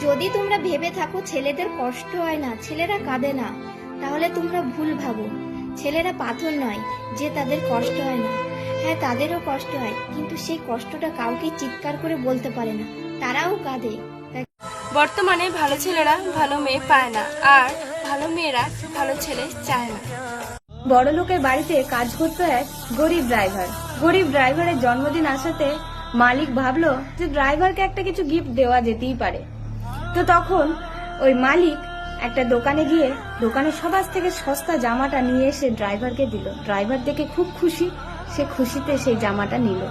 যদি তোমরা ভেবে থাকো ছেলেদের কষ্ট হয় না, ছেলেরা কাঁদে না, তাহলে তোমরা ভুল ভাবো। ছেলেরা পাথর নয় যে তাদের কষ্ট হয় না। হ্যাঁ, তাদেরও কষ্ট হয়, কিন্তু সেই কষ্টটা কাউকে চিৎকার করে বলতে পারে না, তারাও কাঁদে। বর্তমানে ভালো ছেলেরা ভালো মেয়ে পায় না, আর ভালো মেয়েরা ভালো ছেলে চায় না। বড় লোকের বাড়িতে কাজ করতো এক গরিব ড্রাইভার। গরিব ড্রাইভারের জন্মদিন আসাতে মালিক ভাবলো যে ড্রাইভারকে একটা কিছু গিফট দেওয়া যেতেই পারে। তো তখন ওই মালিক একটা দোকানে গিয়ে দোকানের সবার থেকে সস্তা জামাটা নিয়ে এসে ড্রাইভারকে দিল। ড্রাইভার দেখে খুব খুশি, সে খুশিতে সেই জামাটা নিল।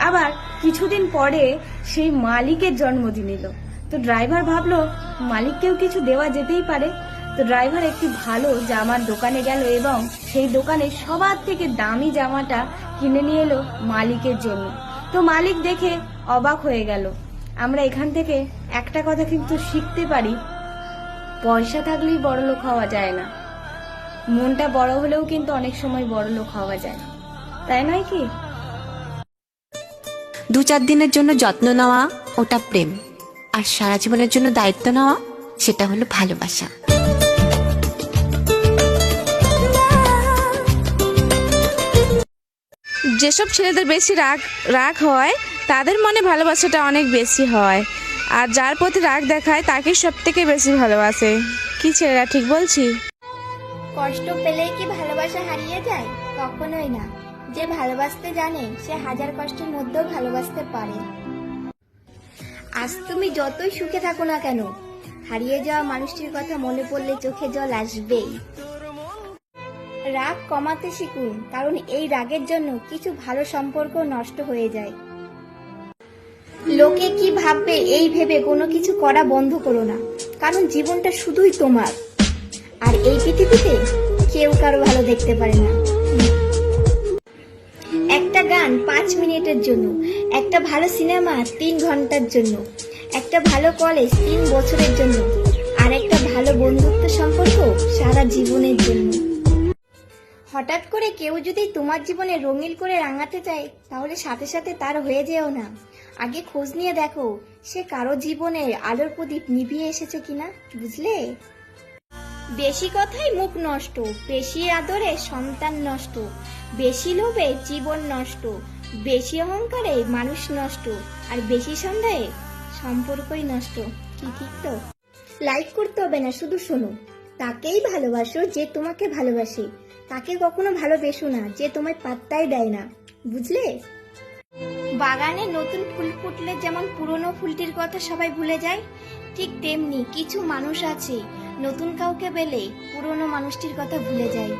আবার কিছুদিন পরে সেই মালিকের জন্মদিন এলো। তো ড্রাইভার ভাবলো মালিককেও কিছু দেওয়া যেতেই পারে। তো ড্রাইভার একটি ভালো জামার দোকানে গেল এবং সেই দোকানে সবার থেকে দামি জামাটা কিনে নিয়ে এলো মালিকের জন্য। তো মালিক দেখে অবাক হয়ে গেল। আমরা এখান থেকে একটা কথা কিন্তু শিখতে পারি, পয়সা থাকলেই বড়লোক হওয়া যায় না, মনটা বড় হলেও কিন্তু অনেক সময় বড়লোক হওয়া যায়, তাই নয় কি? 2-4 দিনের জন্য যত্ন নেওয়া ওটা প্রেম, আর সারা জীবনের জন্য দায়িত্ব নেওয়া সেটা হলো ভালোবাসা। যেসব ছেলেদের বেশি রাগ হয় তাদের মনে ভালোবাসাটা অনেক বেশি হয়, আর যার প্রতি রাগ দেখায় তাকে সব থেকে বেশি ভালোবাসে। কি ছেলেরা ঠিক বলছি? কষ্ট পেলেই কি ভালোবাসা হারিয়ে যায়? কখনোই না। যে ভালোবাসতে জানে সে হাজার কষ্টের মধ্যেও ভালোবাসতে পারে। আজ তুমি যতই সুখে থাকো না কেন, হারিয়ে যাওয়া মানুষটির কথা মনে পড়লে চোখে জল আসবেই। রাগ কমাতে শিখুন, কারণ এই রাগের জন্য কিছু ভালো সম্পর্ক নষ্ট হয়ে যায়। লোকে কি ভাববে এই ভেবে কোনো কিছু করা বন্ধ করো না, কারণ জীবনটা শুধুই তোমার, আর এই পৃথিবীতে কেউ কারো ভালো দেখতে পারে না। একটা গান 5 মিনিটের জন্য, একটা ভালো সিনেমা 3 ঘন্টার জন্য, একটা ভালো কলেজ 3 বছরের জন্য, আর একটা ভালো বন্ধুত্ব সম্পর্ক সারা জীবনের জন্য। হঠাৎ করে কেউ যদি তোমার জীবনে রঙিন করে রাঙাতে চায়, তাহলে সাথে সাথে তার হয়ে যেও না। আগে খোঁজ নিয়ে দেখো সে কারো জীবনের আলোর প্রদীপ নিভিয়ে এসেছে কিনা, বুঝলে? বেশি কথায় মুখ নষ্ট, বেশি আদরে সন্তান নষ্ট, বেশি লোভে জীবন নষ্ট, বেশি অহংকারে মানুষ নষ্ট, আর বেশি সন্দেহে সম্পর্কই নষ্ট। কি ঠিক তো? লাইক করতে হবে না, শুধু শোনো। তাকেই ভালোবাসো যে তোমাকে ভালোবাসে, তাকে কখনো ভালোবেসো না যে তোমায় পাত্তাই দেয় না, বুঝলে? বাগানে নতুন ফুল ফুটলে যেমন পুরনো ফুলটির কথা সবাই ভুলে যায়, ঠিক তেমনি কিছু মানুষ আছে নতুন কাউকে পেলে পুরনো মানুষটির কথা ভুলে যায়।